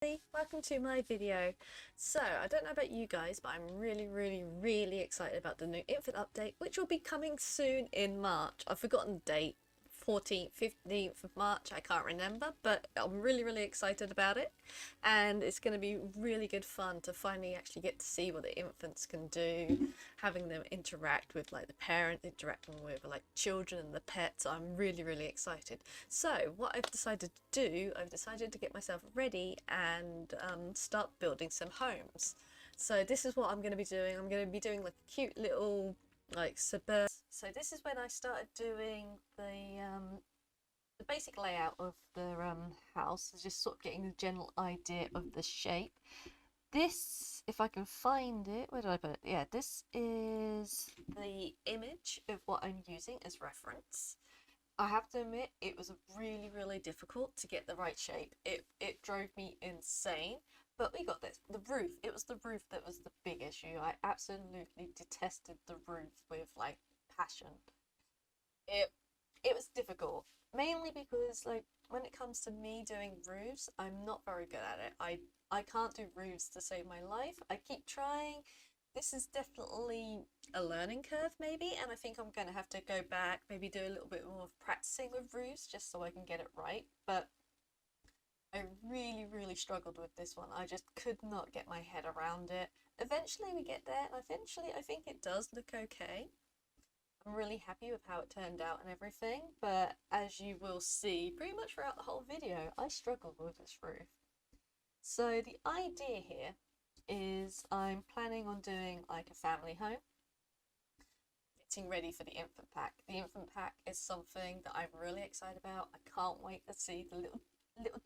Welcome to my video. So, I don't know about you guys, but I'm really excited about the new infant update, which will be coming soon in March. I've forgotten the date, 14th, 15th of March, I can't remember, but I'm really excited about it. And it's going to be really good fun to finally actually get to see what the infants can do, having them interact with like the parent, interacting with like children and the pets. I'm really excited. So what I've decided to do, I've decided to get myself ready and start building some homes. So this is what I'm going to be doing. I'm going to be doing like a cute little like suburb. So this is when I started doing the basic layout of the house, just sort of getting the general idea of the shape. This, if I can find it, where did I put it? Yeah, this is the image of what I'm using as reference. I have to admit, it was really difficult to get the right shape. It drove me insane, but we got this. The roof, it was the roof that was the big issue. I absolutely detested the roof with like passion. It it was difficult, mainly because like when it comes to me doing roofs, I'm not very good at it. I can't do roofs to save my life. I keep trying. This is definitely a learning curve maybe, and I think I'm going to have to go back, maybe do a little bit more of practicing with roofs just so I can get it right. But I really struggled with this one. I just could not get my head around it. Eventually we get there, and eventually I think it does look okay. I'm really happy with how it turned out and everything, but as you will see pretty much throughout the whole video, I struggled with this roof. So the idea here is I'm planning on doing like a family home, getting ready for the infant pack. The infant pack is something that I'm really excited about. I can't wait to see the little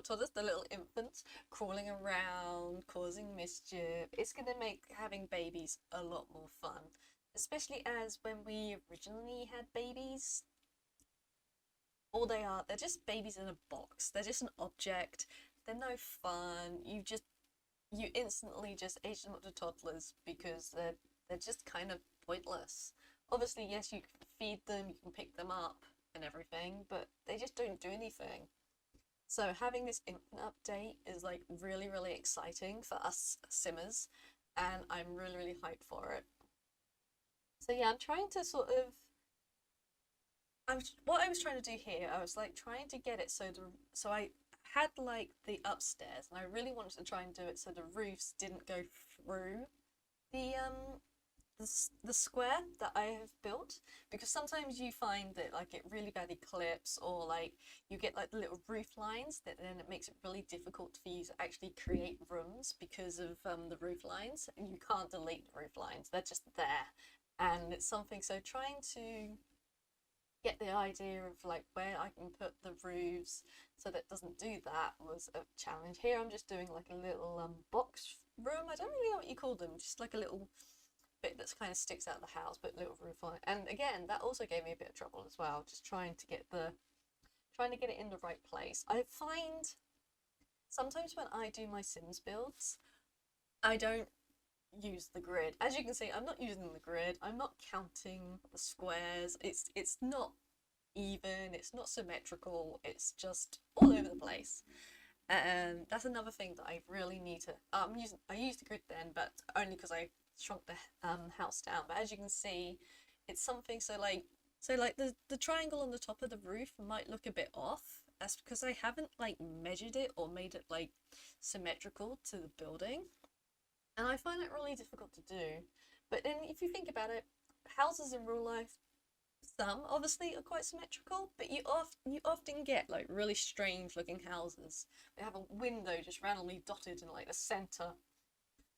toddlers, the little infants crawling around, causing mischief. It's going to make having babies a lot more fun, especially as when we originally had babies, all they are, they're just babies in a box. They're just an object. They're no fun. You instantly just age them up to toddlers because they're just kind of pointless. Obviously, yes, you can feed them, you can pick them up and everything, but they just don't do anything. So having this infant update is like really exciting for us simmers, and I'm really hyped for it. So yeah, I'm trying to sort of what I was trying to do here, I was like trying to get it so I had like the upstairs, and I really wanted to try and do it so the roofs didn't go through the the square that I have built, because sometimes you find that like it really badly clips, or like you get like the little roof lines that then it makes it really difficult for you to actually create rooms because of the roof lines, and you can't delete the roof lines, they're just there. And it's something, so trying to get the idea of like where I can put the roofs so that it doesn't do that was a challenge. Here I'm just doing like a little box room. I don't really know what you call them, just like a little bit that's kind of sticks out of the house, but little roof on it. And again, that also gave me a bit of trouble as well, just trying to get it in the right place. I find sometimes when I do my Sims builds, I don't use the grid. As you can see, I'm not using the grid. I'm not counting the squares. It's not even, it's not symmetrical, it's just all over the place. And that's another thing that I really need to I used the grid then, but only because I shrunk the house down. But as you can see, it's something, so like the triangle on the top of the roof might look a bit off. That's because I haven't like measured it or made it like symmetrical to the building, and I find it really difficult to do. But then if you think about it, houses in real life, some obviously are quite symmetrical, but you often get like really strange looking houses. They have a window just randomly dotted in like the center,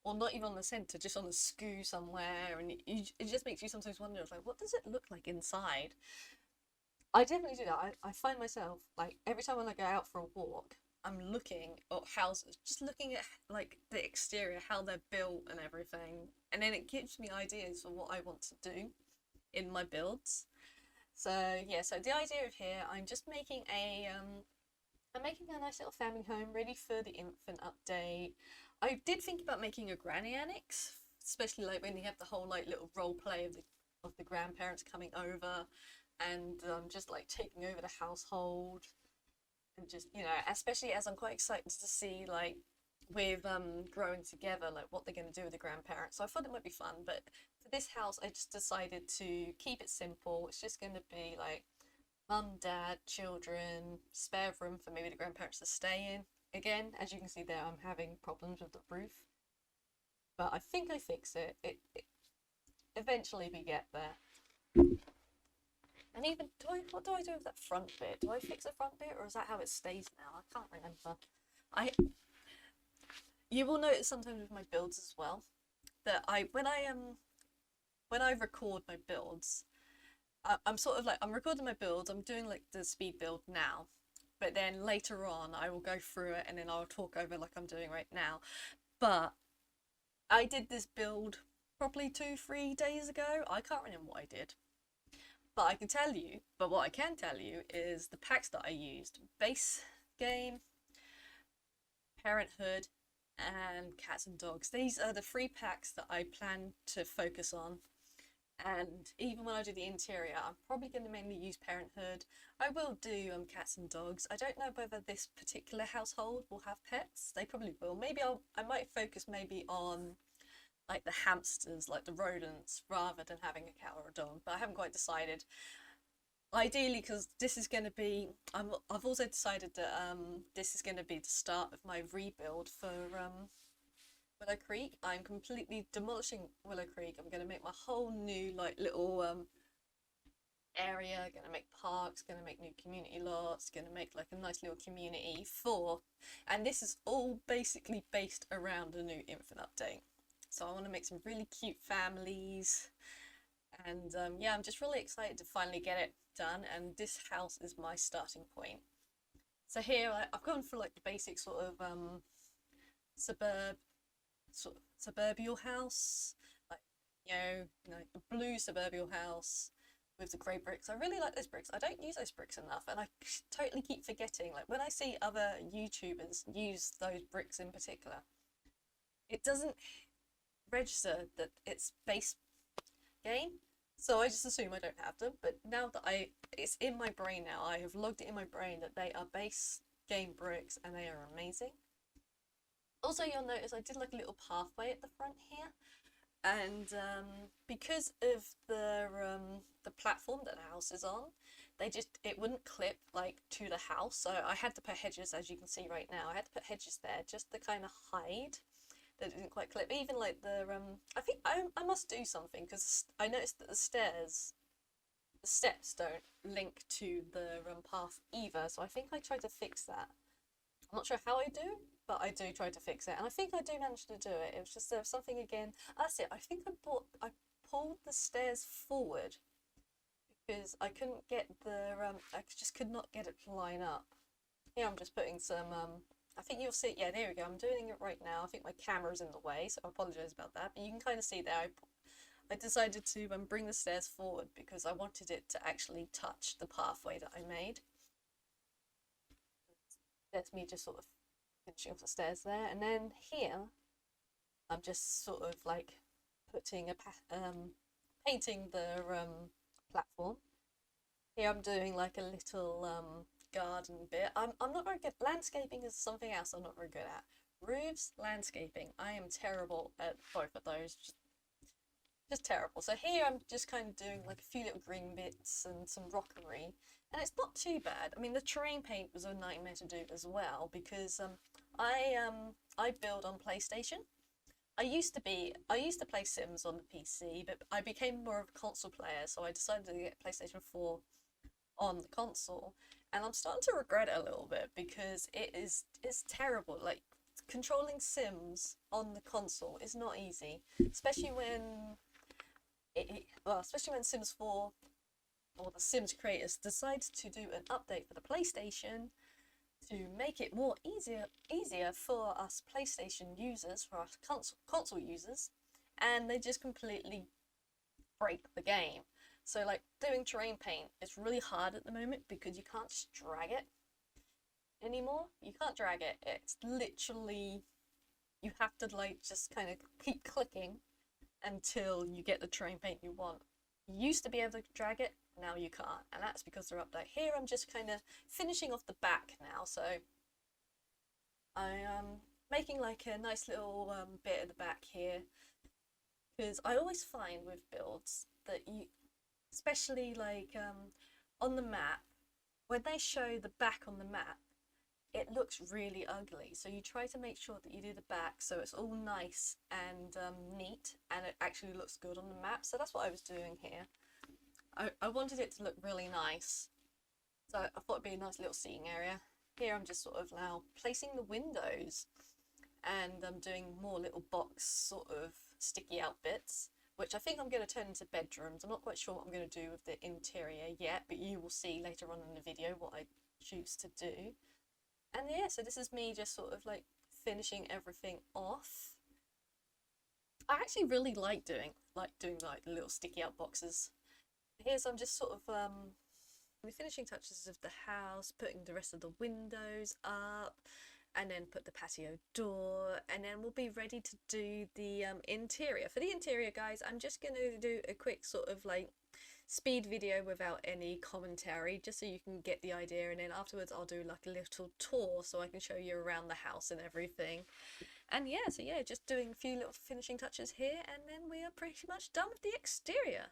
or not even on the center, just on the skoo somewhere, and it just makes you sometimes wonder, like, what does it look like inside? I definitely do that. I find myself like every time when I go out for a walk, I'm looking at houses, just looking at like the exterior, how they're built and everything, and then it gives me ideas for what I want to do in my builds. So yeah, so the idea of here, I'm making a nice little family home ready for the infant update. I did think about making a granny annex, especially like when you have the whole like little role play of the grandparents coming over and just like taking over the household and just, you know, especially as I'm quite excited to see like with growing together, like what they're going to do with the grandparents. So I thought it might be fun, but for this house I just decided to keep it simple. It's just going to be like mum, dad, children, spare room for maybe the grandparents to stay in. Again, as you can see there, I'm having problems with the roof, but I think I fix it. Eventually we get there. And even what do I do with that front bit? Do I fix the front bit, or is that how it stays now? I can't remember. I You will notice sometimes with my builds as well that when I record my builds, I'm sort of like I'm recording my builds. I'm doing like the speed build now, but then later on I will go through it and then I'll talk over like I'm doing right now. But I did this build probably 2-3 days ago. I can't remember what I did. But I can tell you, but what I can tell you is the packs that I used: base game, parenthood, and cats and dogs. These are the three packs that I plan to focus on. And even when I do the interior, I'm probably going to mainly use parenthood. I will do cats and dogs. I don't know whether this particular household will have pets. They probably will. Maybe I might focus maybe on like the hamsters, like the rodents, rather than having a cat or a dog. But I haven't quite decided. Ideally, because this is going to be, I've also decided that this is going to be the start of my rebuild for Willow Creek. I'm completely demolishing Willow Creek. I'm going to make my whole new like little area. Going to make parks. Going to make new community lots. Going to make like a nice little community for, and this is all basically based around the new Infant update. So I want to make some really cute families. And yeah, I'm just really excited to finally get it done, and this house is my starting point. So here I've gone for like the basic sort of suburbial house, like the blue suburbial house with the grey bricks. I really like those bricks. I don't use those bricks enough, and I totally keep forgetting. Like when I see other YouTubers use those bricks in particular, it doesn't register that it's base game. So I just assume I don't have them, but now that it's in my brain now, I have logged it in my brain that they are base game bricks and they are amazing. Also, you'll notice I did like a little pathway at the front here, and because of the platform that the house is on, it wouldn't clip like to the house, so I had to put hedges, as you can see right now. I had to put hedges there just to kind of hide that didn't quite clip. Even like I think I must do something, because I noticed that the steps don't link to the path either. So I think I tried to fix that. I'm not sure how I do, but I do try to fix it, and I think I do manage to do it. It was just something again. That's it. I think I pulled the stairs forward because I couldn't get I just could not get it to line up. Here I'm just putting some I think you'll see, yeah, there we go. I'm doing it right now. I think my camera's in the way, so I apologise about that. But you can kind of see there, I decided to bring the stairs forward because I wanted it to actually touch the pathway that I made. That's me just sort of finishing off the stairs there. And then here, I'm just sort of like putting painting the platform. Here I'm doing like a little garden bit. I'm not very good. Landscaping is something else I'm not very good at. Roofs, landscaping. I am terrible at both of those. Just terrible. So here I'm just kind of doing like a few little green bits and some rockery, and it's not too bad. I mean, the terrain paint was a nightmare to do as well, because I build on PlayStation. I used to play Sims on the PC, but I became more of a console player, so I decided to get PlayStation 4 on the console, and I'm starting to regret it a little bit because it's terrible. Like controlling Sims on the console is not easy, especially when especially when Sims 4 or the Sims creators decide to do an update for the PlayStation to make it more easier for us PlayStation users, for us console users, and they just completely break the game. So like doing terrain paint is really hard at the moment because you can't just drag it anymore. You can't drag it. It's literally, you have to like just kind of keep clicking until you get the terrain paint you want. You used to be able to drag it, now you can't, and that's because they're updated. Here I'm just kind of finishing off the back now, so I am making like a nice little bit at the back here, because I always find with builds that you, especially like on the map, when they show the back on the map, it looks really ugly. So you try to make sure that you do the back so it's all nice and neat, and it actually looks good on the map. So that's what I was doing here. I wanted it to look really nice, so I thought it'd be a nice little seating area. Here I'm just sort of now placing the windows, and I'm doing more little box sort of sticky out bits, which I think I'm going to turn into bedrooms. I'm not quite sure what I'm going to do with the interior yet, but you will see later on in the video what I choose to do. And yeah, so this is me just sort of like finishing everything off. I actually really like doing like the little sticky out boxes. Here's I'm just sort of the finishing touches of the house, putting the rest of the windows up, and then put the patio door, and then we'll be ready to do the interior. For the interior, guys, I'm just going to do a quick sort of like speed video without any commentary, just so you can get the idea, and then afterwards I'll do like a little tour so I can show you around the house and everything. And yeah, so yeah, just doing a few little finishing touches here, and then we are pretty much done with the exterior.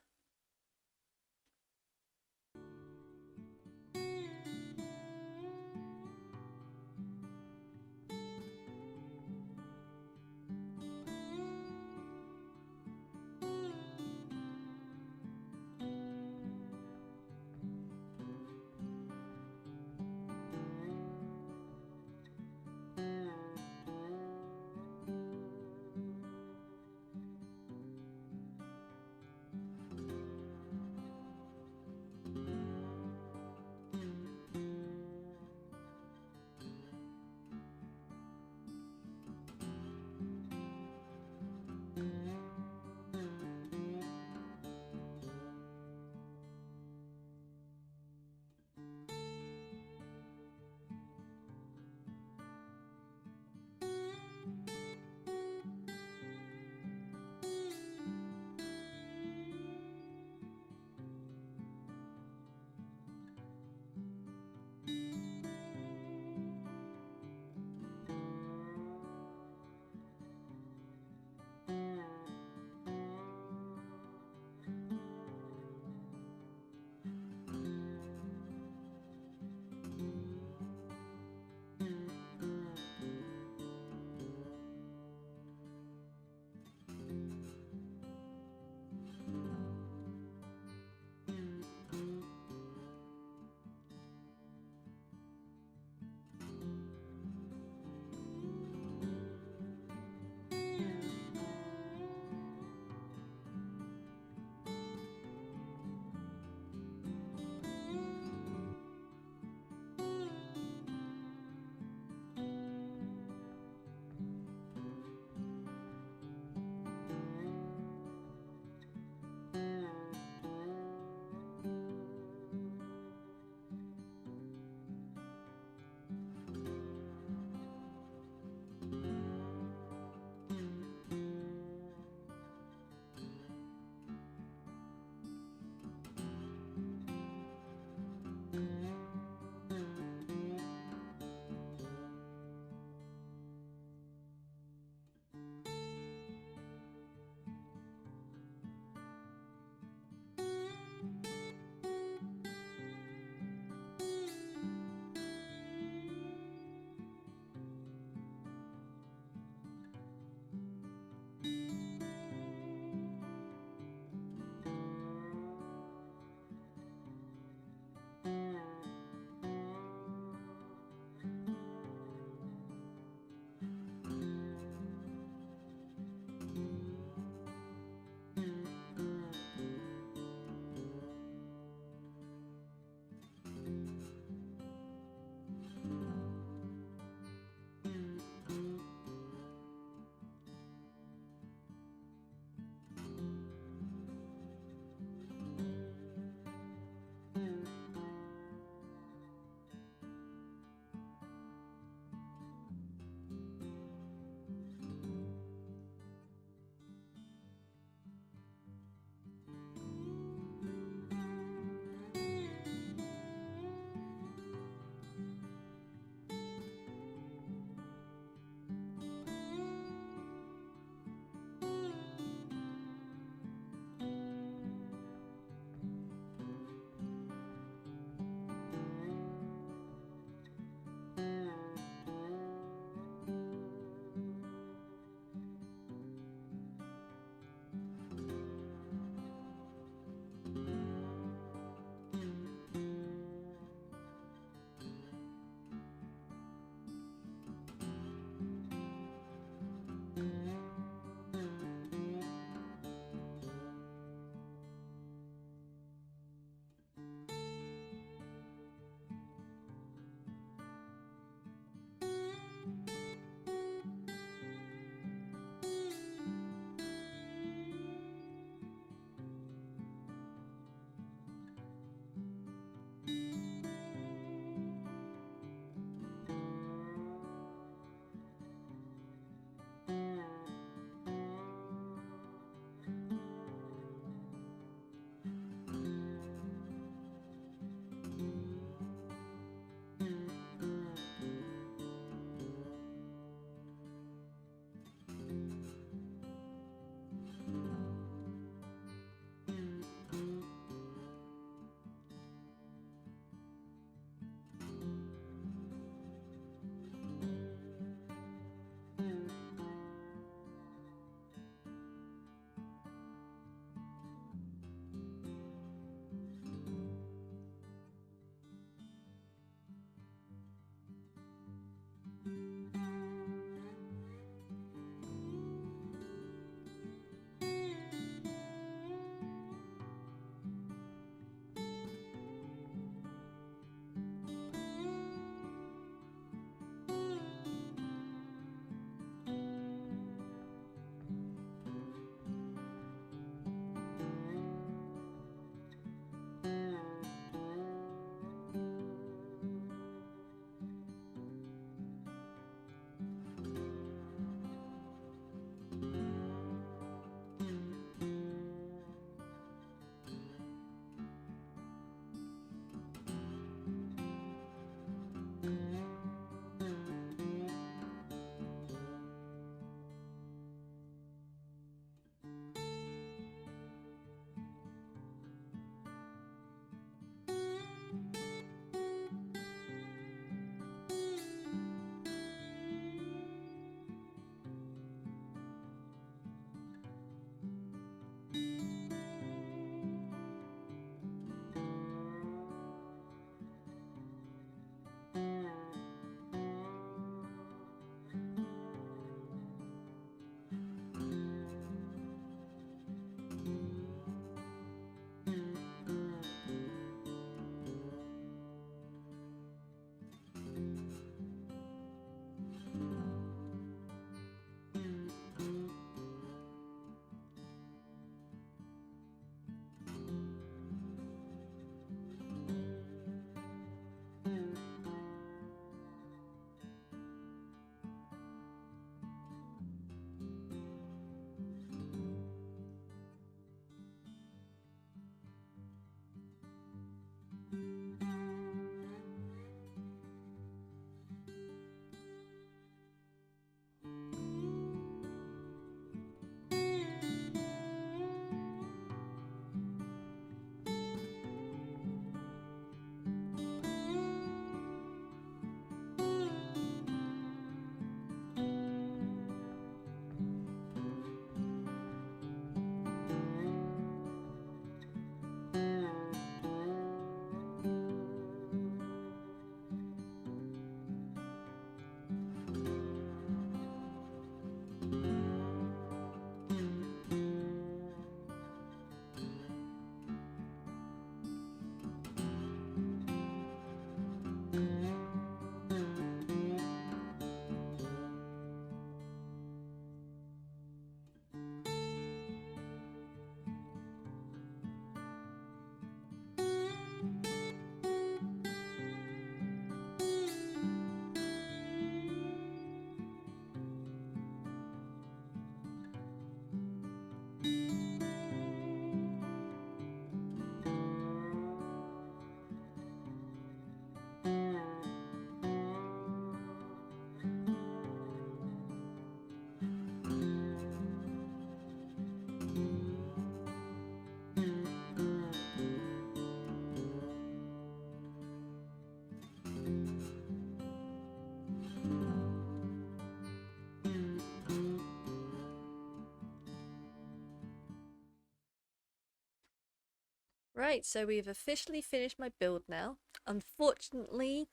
Right, so we've officially finished my build now. Unfortunately,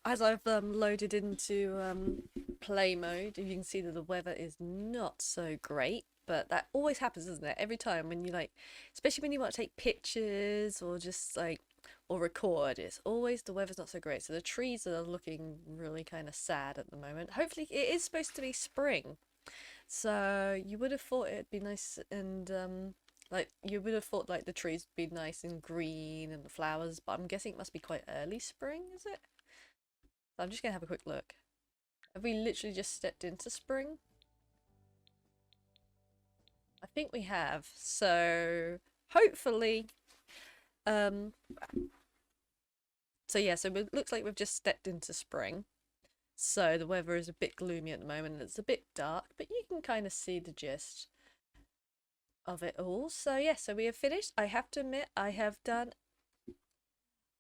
as I've loaded into play mode, you can see that the weather is not so great. But that always happens, isn't it? Every time when you like, especially when you want to take pictures or just like, or record, it's always the weather's not so great. So the trees are looking really kind of sad at the moment. Hopefully, it is supposed to be spring. So you would have thought it'd be nice and like you would have thought like the trees would be nice and green and the flowers, but I'm guessing it must be quite early spring, is it? So I'm just gonna have a quick look. Have we literally just stepped into spring? I think we have. So hopefully, um, so yeah, so it looks like we've just stepped into spring. So the weather is a bit gloomy at the moment and it's a bit dark, but you can kind of see the gist of it all. So yeah, so we have finished. I have to admit, I have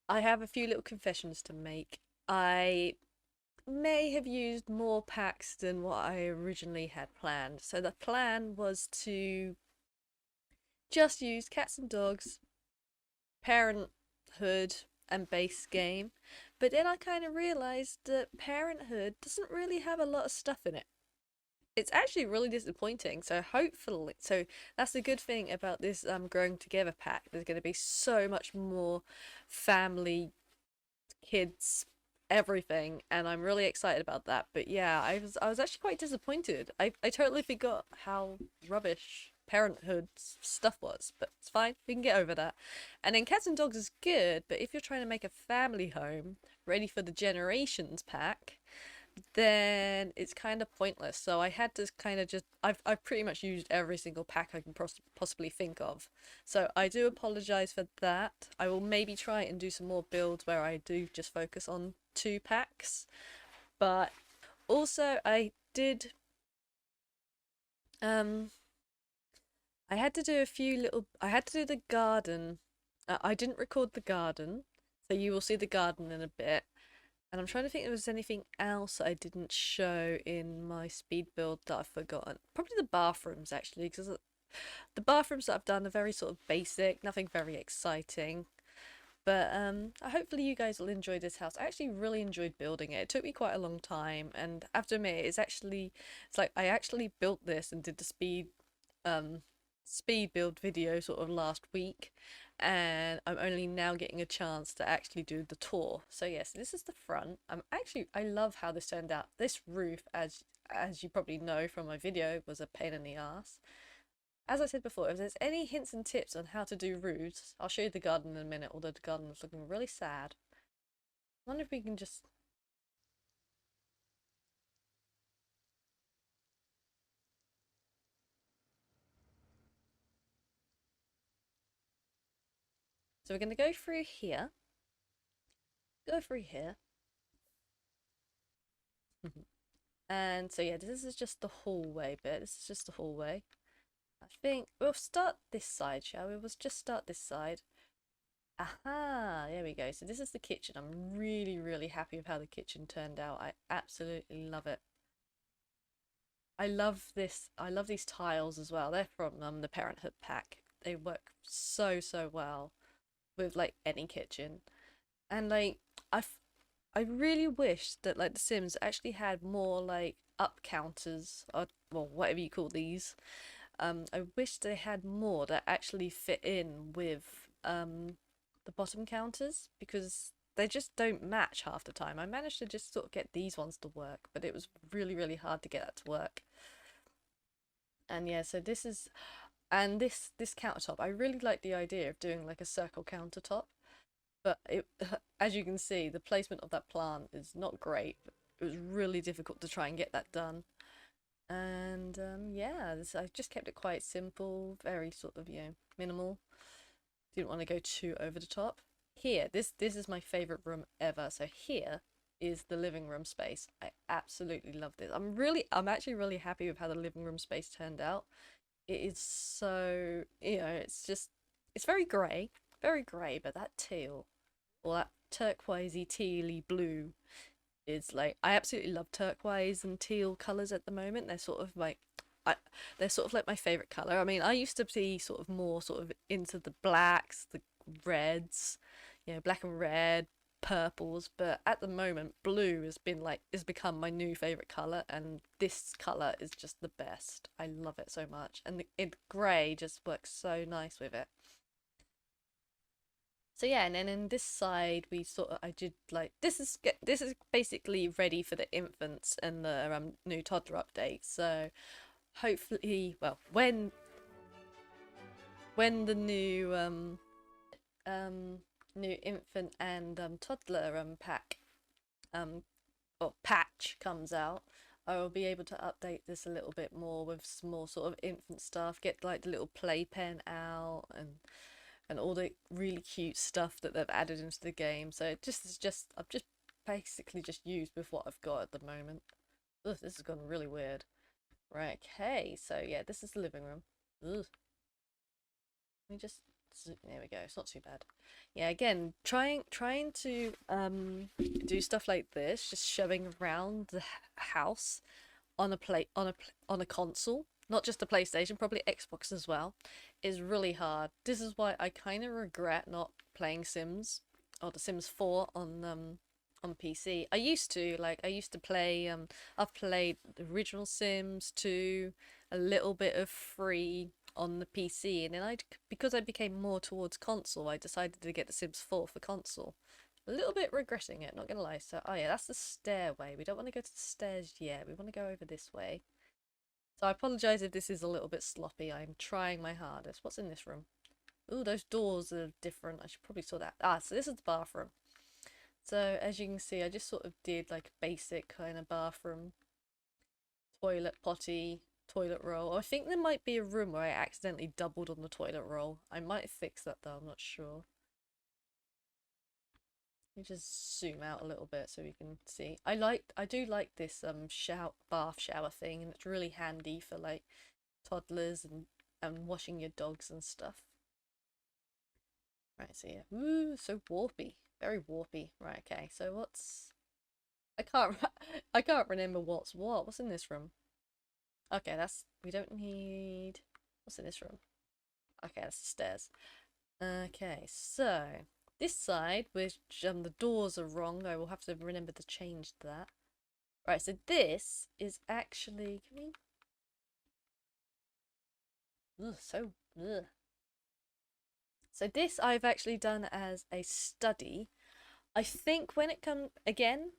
a few little confessions to make. I may have used more packs than what I originally had planned. So the plan was to just use cats and dogs, parenthood, and base game. But then I kind of realized that parenthood doesn't really have a lot of stuff in it. It's actually really disappointing. So hopefully, so that's the good thing about this growing together pack. There's going to be so much more family, kids, everything, and I'm really excited about that. But yeah, I was actually quite disappointed. I totally forgot how rubbish parenthood stuff was, but it's fine. We can get over that. And then cats and dogs is good, but if you're trying to make a family home ready for the generations pack, then it's kind of pointless. So I had to kind of just I've pretty much used every single pack I can possibly think of. So I do apologize for that. I will maybe try and do some more builds where I do just focus on 2 packs. But also um I had to do a few little I had to do the garden. I didn't record the garden, so you will see the garden in a bit. And I'm trying to think if there was anything else I didn't show in my speed build that I've forgotten. Probably the bathrooms, actually, because the bathrooms that I've done are very sort of basic, nothing very exciting. But hopefully you guys will enjoy this house. I actually really enjoyed building it. It took me quite a long time, and after a minute, it's like I actually built this and did the um speed build video sort of last week, and I'm only now getting a chance to actually do the tour. So yes, this is the front. I love how this turned out. This roof, as you probably know from my video, was a pain in the ass. As I said before, if there's any hints and tips on how to do roofs, I'll show you the garden in a minute, although the garden is looking really sad. I wonder if we can just... So we're going to go through here. Go through here. And so yeah, this is just the hallway bit. This is just the hallway. I think we'll start this side, shall we? We'll just start this side. Aha, there we go. So this is the kitchen. I'm really, really happy with how the kitchen turned out. I absolutely love it. I love this. I love these tiles as well. They're from the Parenthood pack. They work so, so well with like any kitchen. And like I really wish that like The Sims actually had more like up counters or well whatever you call these. I wish they had more that actually fit in with the bottom counters because they just don't match half the time. I managed to just sort of get these ones to work, but it was really, really hard to get that to work. And yeah, so this countertop, I really like the idea of doing like a circle countertop, but as you can see, the placement of that plant is not great. It was really difficult to try and get that done. And yeah, I just kept it quite simple, very sort of, minimal. Didn't want to go too over the top. Here, this is my favorite room ever. So here is the living room space. I absolutely love this. I'm actually really happy with how the living room space turned out. It is so, it's very grey, but that teal or that turquoisey tealy blue is like I absolutely love turquoise and teal colors at the moment. They're sort of like they're sort of like my favorite color. I mean, I used to be sort of more sort of into the blacks, the reds, black and red, purples, but at the moment blue has become my new favorite color, and this color is just the best. I love it so much, and the gray just works so nice with it. So yeah, and then in this side we sort of I did like this is basically ready for the infants and the new toddler update. So hopefully, well, when the new infant and toddler pack um or patch comes out, I will be able to update this a little bit more with some more sort of infant stuff, get like the little playpen out and all the really cute stuff that they've added into the game. So it just is just I've just basically just used with what I've got at the moment. Ugh, this has gone really weird. Right, okay, so yeah, this is the living room. Ugh. Let me just there we go. It's not too bad. Yeah, again, trying to do stuff like this, just showing around the house on a play on a console, not just a PlayStation, probably Xbox as well, is really hard. This is why I kind of regret not playing Sims or The Sims 4 on PC. I used to play I've played the original Sims 2, a little bit of 3 on the PC, and then because I became more towards console, I decided to get The Sims 4 for console. A little bit regretting it, not gonna lie. So, oh yeah, that's the stairway. We don't want to go to the stairs yet. We want to go over this way. So I apologise if this is a little bit sloppy. I'm trying my hardest. What's in this room? Ooh, those doors are different. I should probably saw that. Ah, so this is the bathroom. So as you can see, I just sort of did like a basic kind of bathroom, toilet, potty, toilet roll. I think there might be a room where I accidentally doubled on the toilet roll. I might fix that though, I'm not sure. Let me just zoom out a little bit so we can see. I do like this bath shower thing, and it's really handy for like toddlers and washing your dogs and stuff. Right, so yeah. Ooh, so warpy. Very warpy. Right, okay. So I can't I can't remember what's what. What's in this room? Okay, we don't need what's in this room? Okay, that's the stairs. Okay, so this side, which the doors are wrong, I will have to remember to change that. Right, so this is actually can we ugh, so ugh. So this I've actually done as a study. I think when it comes again,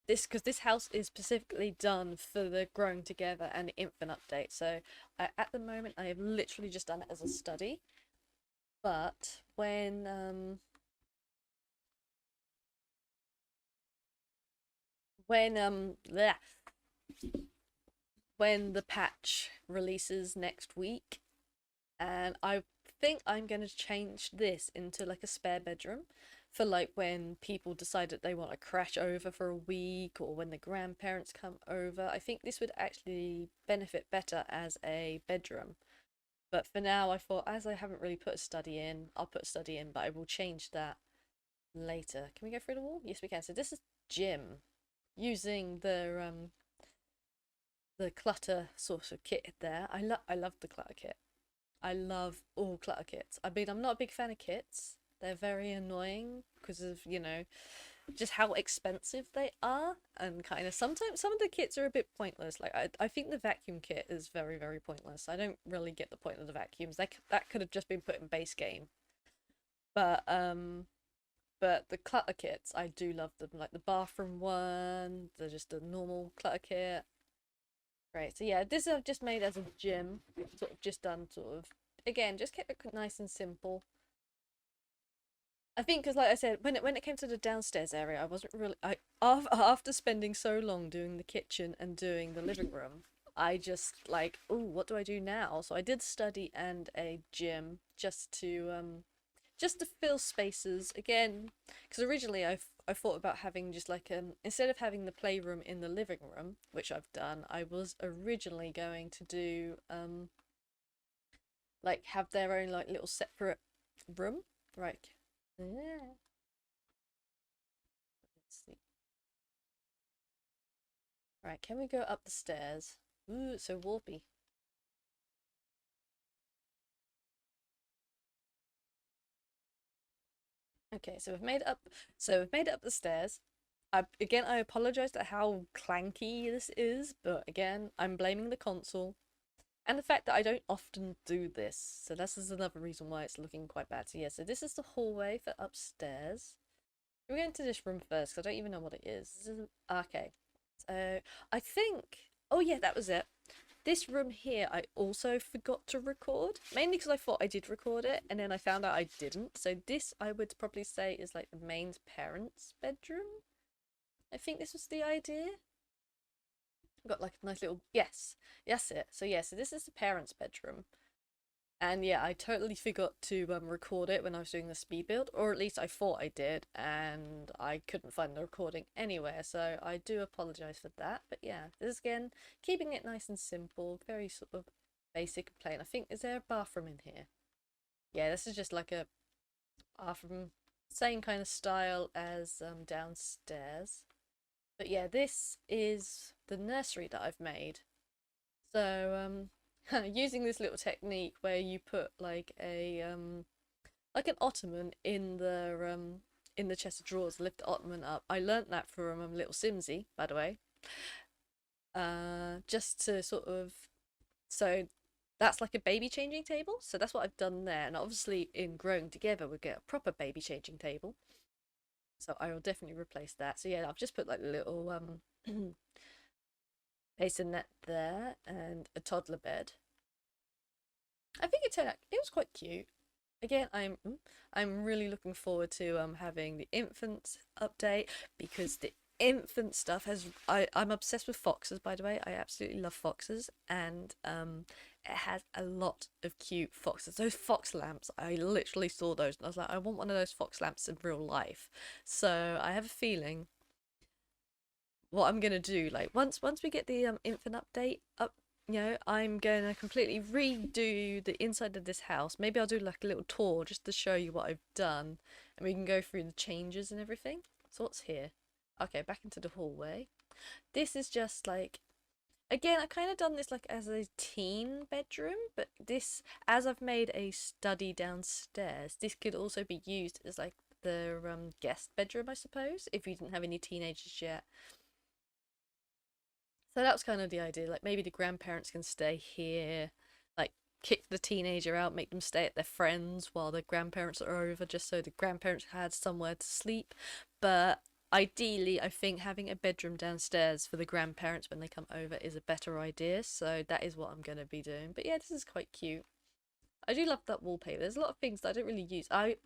because this house is specifically done for the growing together and the infant update. So at the moment I have literally just done it as a study. But when bleh, when the patch releases next week, and I think I'm going to change this into like a spare bedroom for like when people decide that they want to crash over for a week or when the grandparents come over. I think this would actually benefit better as a bedroom. But for now, I thought as I haven't really put a study in, I'll put a study in, but I will change that later. Can we go through the wall? Yes, we can. So this is gym using the clutter sort of kit there. I love the clutter kit. I love all clutter kits. I mean, I'm not a big fan of kits. They're very annoying because of, just how expensive they are, and kind of sometimes some of the kits are a bit pointless. Like I think the vacuum kit is very, very pointless. I don't really get the point of the vacuums. That could have just been put in base game. But but the clutter kits, I do love them. Like the bathroom one, they're just a normal clutter kit. Right, so yeah, this I've just made as a gym. Sort of just done sort of again, just kept it nice and simple. I think because, like I said, when it came to the downstairs area, I wasn't really after spending so long doing the kitchen and doing the living room, I just like, oh, what do I do now? So I did study and a gym just to fill spaces again. Because originally I thought about having just like instead of having the playroom in the living room, which I've done, I was originally going to do like have their own like little separate room, right? Yeah. Let's see. Right, can we go up the stairs? Ooh, it's so warpy. Okay, so we've made it up. So we've made it up the stairs. I apologize at how clanky this is, but again, I'm blaming the console and the fact that I don't often do this. So this is another reason why it's looking quite bad. So yeah, so this is the hallway for upstairs. We're going to this room first because I don't even know what it is. Okay. So I think. Oh yeah, that was it. This room here, I also forgot to record, mainly because I thought I did record it, and then I found out I didn't. So this, I would probably say, is like the main parents' bedroom. I think this was the idea. Got like a nice little yes, yes it. So yeah, so this is the parents' bedroom, and yeah, I totally forgot to record it when I was doing the speed build, or at least I thought I did, and I couldn't find the recording anywhere. So I do apologize for that. But yeah, this is again keeping it nice and simple, very sort of basic and plain. I think is there a bathroom in here? Yeah, this is just like a bathroom, same kind of style as downstairs. But yeah, this is the nursery that I've made. So using this little technique where you put like an ottoman in the chest of drawers, lift the ottoman up. I learnt that from Little Simsy, by the way. Just to sort of so that's like a baby changing table. So that's what I've done there. And obviously in growing together we get a proper baby changing table. So I will definitely replace that. So yeah, I've just put like a little bassinet there and a toddler bed. I think it turned out it was quite cute. Again, I'm really looking forward to having the infant update because the infant stuff I'm obsessed with foxes, by the way. I absolutely love foxes, and it has a lot of cute foxes. Those fox lamps, I literally saw those and I was like, I want one of those fox lamps in real life. So I have a feeling what I'm gonna do, like once we get the infant update up, I'm gonna completely redo the inside of this house. Maybe I'll do like a little tour just to show you what I've done, and we can go through the changes and everything. So what's here? Okay, back into the hallway. This is just like, again, I kind of done this like as a teen bedroom, but this, as I've made a study downstairs, this could also be used as like the guest bedroom, I suppose, if you didn't have any teenagers yet. So that was kind of the idea. Like maybe the grandparents can stay here, like kick the teenager out, make them stay at their friends while the grandparents are over, just so the grandparents had somewhere to sleep. But ideally, I think having a bedroom downstairs for the grandparents when they come over is a better idea. So that is what I'm going to be doing. But yeah, this is quite cute. I do love that wallpaper. There's a lot of things that I don't really use. I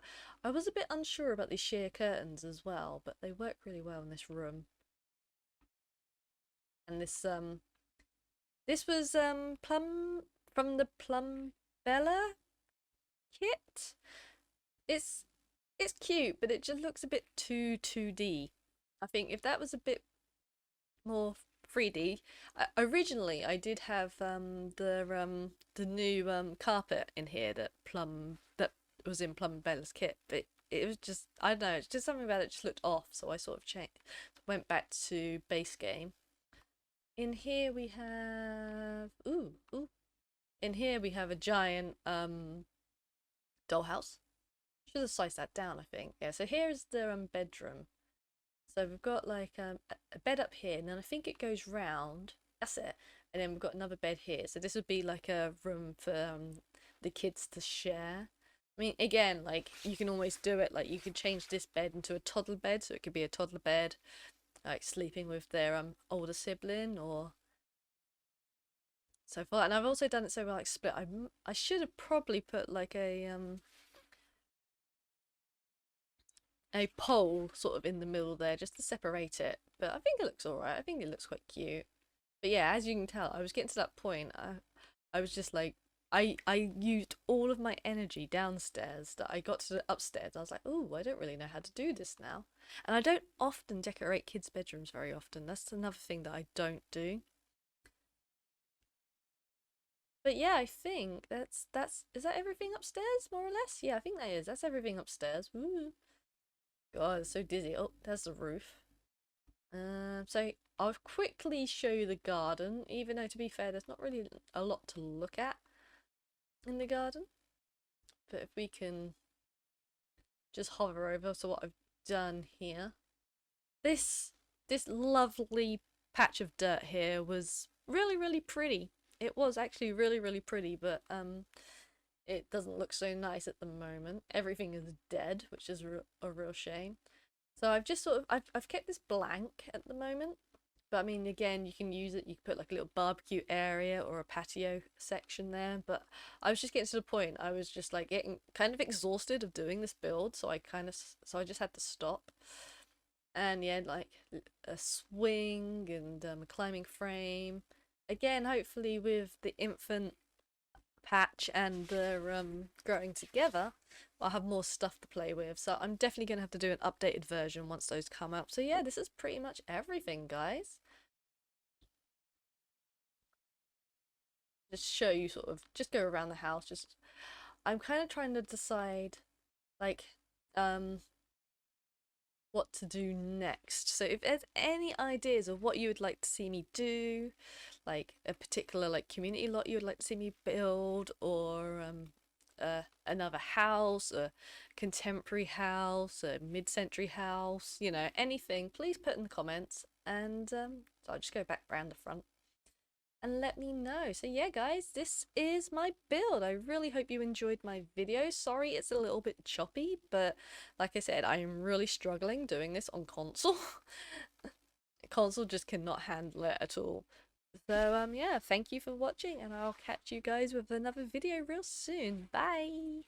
was a bit unsure about these sheer curtains as well, but they work really well in this room. And this was Plum from the Plum Bella kit. It's it's cute, but it just looks a bit too 2D. I think if that was a bit more 3D. Originally, I did have the new carpet in here that was in Plum Bella's kit, but it was just, I don't know, it's just something about it just looked off, so I sort of changed, went back to base game. In here we have ooh. In here we have a giant dollhouse. Should have sized that down, I think. Yeah, so here's the bedroom. So we've got like a bed up here, and then I think it goes round. That's it. And then we've got another bed here. So this would be like a room for the kids to share. I mean, again, like you can always do it. Like you could change this bed into a toddler bed, so it could be a toddler bed, like sleeping with their older sibling or so far. And I've also done it so we're like split. I should have probably put like a pole sort of in the middle there just to separate it. But I think it looks alright. I think it looks quite cute. But yeah, as you can tell, I was getting to that point. I was just like, I used all of my energy downstairs that I got to the upstairs. I was like, oh, I don't really know how to do this now. And I don't often decorate kids' bedrooms very often. That's another thing that I don't do. But yeah, I think that's is that everything upstairs, more or less? Yeah, I think that is. That's everything upstairs. Woo. God, it's so dizzy. Oh, there's the roof. So I'll quickly show you the garden, even though to be fair, there's not really a lot to look at in the garden. But if we can just hover over. So what I've done here, this this lovely patch of dirt here was really pretty. It was actually really pretty, but it doesn't look so nice at the moment. Everything is dead, which is a real shame. So I've just sort of I've kept this blank at the moment. But I mean, again, you can use it. You can put like a little barbecue area or a patio section there. But I was just getting to the point. I was just like getting kind of exhausted of doing this build, so I just had to stop. And yeah, like a swing and a climbing frame. Again, hopefully with the infant patch and the growing together, I'll have more stuff to play with. So I'm definitely going to have to do an updated version once those come out. So yeah, this is pretty much everything, guys. Just show you sort of, just go around the house. Just, I'm kind of trying to decide, like, um, what to do next. So if there's any ideas of what you would like to see me do, like a particular like community lot you would like to see me build, or another house, a contemporary house, a mid-century house, you know, anything, please put in the comments, and so I'll just go back round the front and let me know. So yeah, guys, this is my build. I really hope you enjoyed my video. Sorry it's a little bit choppy, but like I said, I am really struggling doing this on console. Console just cannot handle it at all. So yeah, thank you for watching, and I'll catch you guys with another video real soon. Bye!